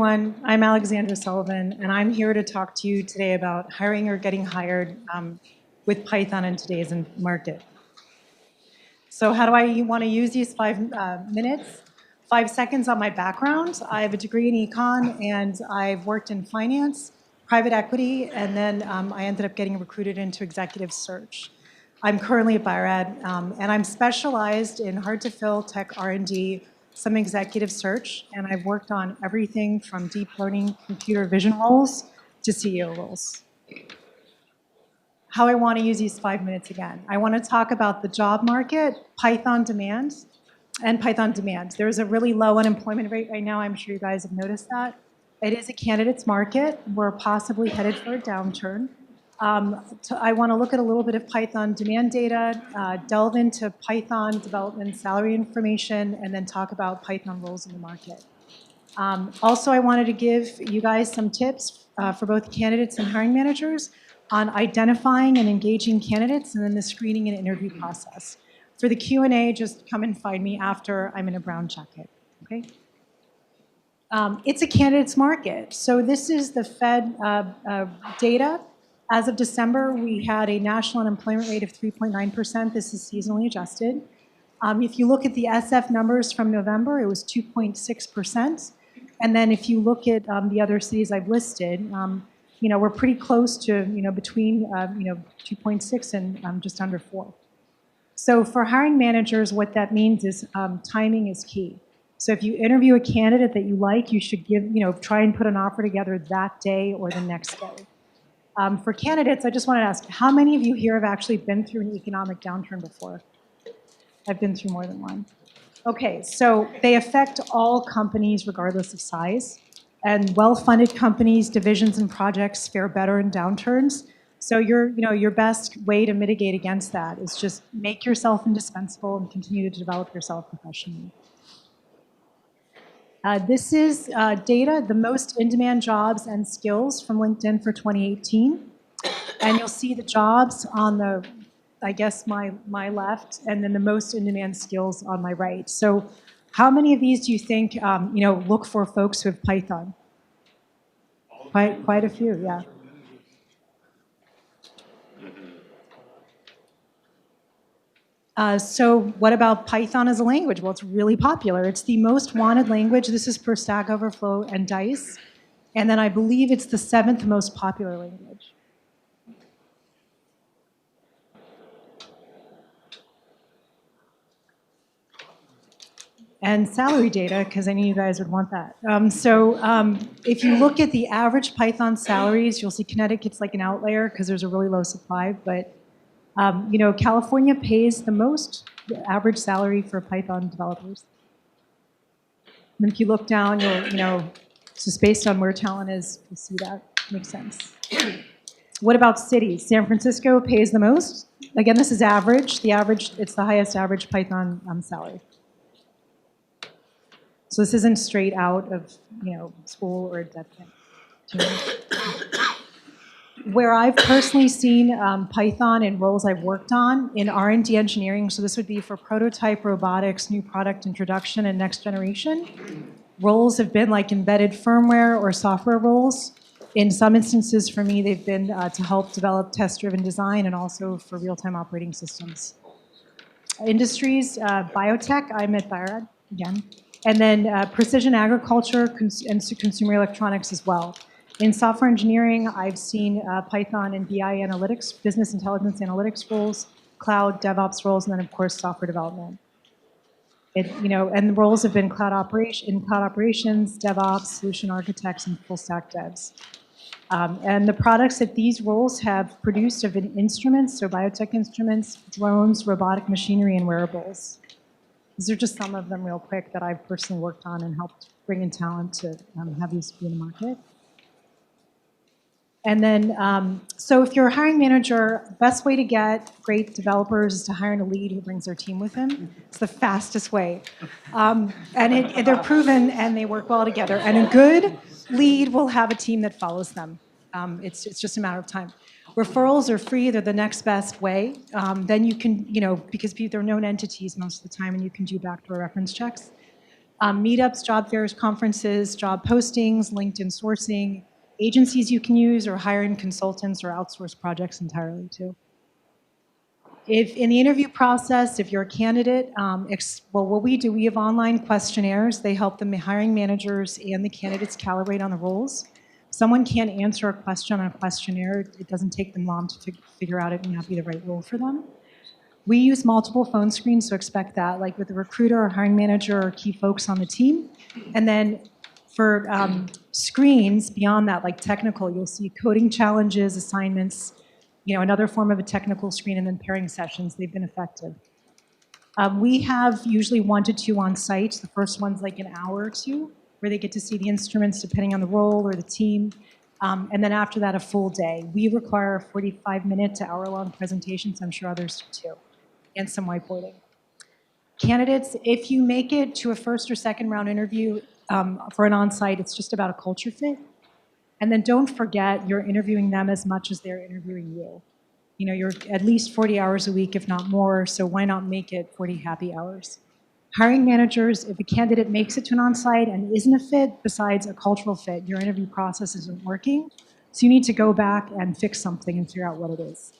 everyone. I'm Alexandra Sullivan, and I'm here to talk to you today about hiring or getting hired with Python in today's market. So how do I want to use these 5 minutes? 5 seconds on my background. I have a degree in econ, and I've worked in finance, private equity, and then I ended up getting recruited into executive search. I'm currently at Bio-Rad, and I'm specialized in hard-to-fill tech R&D, some executive search, and I've worked on everything from deep learning computer vision roles to CEO roles. How I want to use these 5 minutes again. I want to talk about the job market, Python demand, and Python demand. There's a really low unemployment rate right now. I'm sure you guys have noticed that. It is a candidate's market. We're possibly headed for a downturn. I want to look at a little bit of Python demand data, delve into Python development salary information, and then talk about Python roles in the market. Also, I wanted to give you guys some tips for both candidates and hiring managers on identifying and engaging candidates, and then the screening and interview process. For the Q&A, just come and find me after I'm in a brown jacket, okay? It's a candidate's market. So this is the Fed data. As of December, we had a national unemployment rate of 3.9%. This is seasonally adjusted. If you look at the SF numbers from November, it was 2.6%. And then if you look at the other cities I've listed, we're pretty close to, between, 2.6 and just under 4. So for hiring managers, what that means is timing is key. So if you interview a candidate that you like, you should try and put an offer together that day or the next day. For candidates, I just want to ask, how many of you here have actually been through an economic downturn before? I've been through more than one. Okay, so they affect all companies regardless of size. And well-funded companies, divisions, and projects fare better in downturns. So your best way to mitigate against that is just make yourself indispensable and continue to develop yourself professionally. This is data, the most in-demand jobs and skills from LinkedIn for 2018. And you'll see the jobs on the, I guess, my left, and then the most in-demand skills on my right. So how many of these do you think, look for folks who have Python? Quite a few, yeah. So what about Python as a language? Well, it's really popular. It's the most wanted language. This is per Stack Overflow and DICE. And then I believe it's the 7th most popular language. And salary data, because I knew you guys would want that. If you look at the average Python salaries, you'll see Connecticut's like an outlier because there's a really low supply, but California pays the most, the average salary for Python developers. And if you look down, just based on where talent is, you'll see that makes sense. What about cities? San Francisco pays the most. Again, this is average. It's the highest average Python salary. So this isn't straight out of, school or dev camp. Where I've personally seen Python in roles I've worked on in R&D engineering, so this would be for prototype robotics, new product introduction, and next generation. Roles have been like embedded firmware or software roles. In some instances, for me, they've been to help develop test-driven design and also for real-time operating systems. Industries, biotech, I'm at Bio-Rad again. And then precision agriculture and consumer electronics as well. In software engineering, I've seen Python and BI analytics, business intelligence analytics roles, cloud DevOps roles, and then of course software development. And the roles have been cloud operations, DevOps, solution architects, and full stack devs. And the products that these roles have produced have been instruments, so biotech instruments, drones, robotic machinery, and wearables. These are just some of them real quick that I've personally worked on and helped bring in talent to have these be in the market. And then, so if you're a hiring manager, the best way to get great developers is to hire a lead who brings their team with him. It's the fastest way. And they're proven and they work well together. And a good lead will have a team that follows them. It's just a matter of time. Referrals are free. They're the next best way. Then you can, because they're known entities most of the time, and you can do backdoor reference checks. Meetups, job fairs, conferences, job postings, LinkedIn sourcing, agencies you can use, or hiring consultants or outsource projects entirely too. If in the interview process, if you're a candidate, well, what we do, we have online questionnaires. They help the hiring managers and the candidates calibrate on the roles. If someone can't answer a question on a questionnaire, it doesn't take them long to figure out it may not be the right role for them. We use multiple phone screens, so expect that, like with a recruiter or hiring manager or key folks on the team. And then for screens beyond that, like technical, you'll see coding challenges, assignments, another form of a technical screen, and then pairing sessions. They've been effective. We have usually 1 to 2 on site. The first one's like an hour or two, where they get to see the instruments depending on the role or the team. And then after that, a full day. We require a 45-minute to hour-long presentation, so I'm sure others do too, and some whiteboarding. Candidates, if you make it to a first or second round interview for an on-site, it's just about a culture fit. And then don't forget, you're interviewing them as much as they're interviewing you. You're at least 40 hours a week, if not more, so why not make it 40 happy hours? Hiring managers, if a candidate makes it to an on-site and isn't a fit, besides a cultural fit, your interview process isn't working, so you need to go back and fix something and figure out what it is.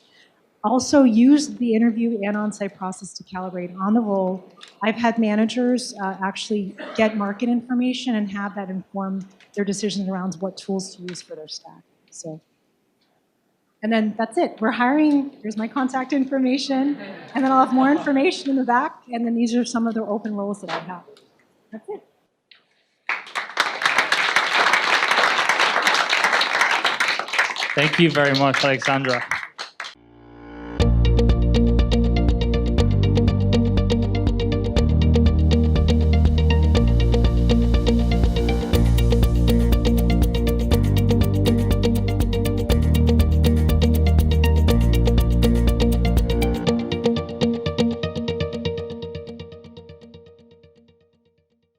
Also, use the interview and on-site process to calibrate on the role. I've had managers actually get market information and have that inform their decisions around what tools to use for their staff. And then that's it. We're hiring. Here's my contact information. And then I'll have more information in the back. And then these are some of the open roles that I have. That's it. Thank you very much, Alexandra.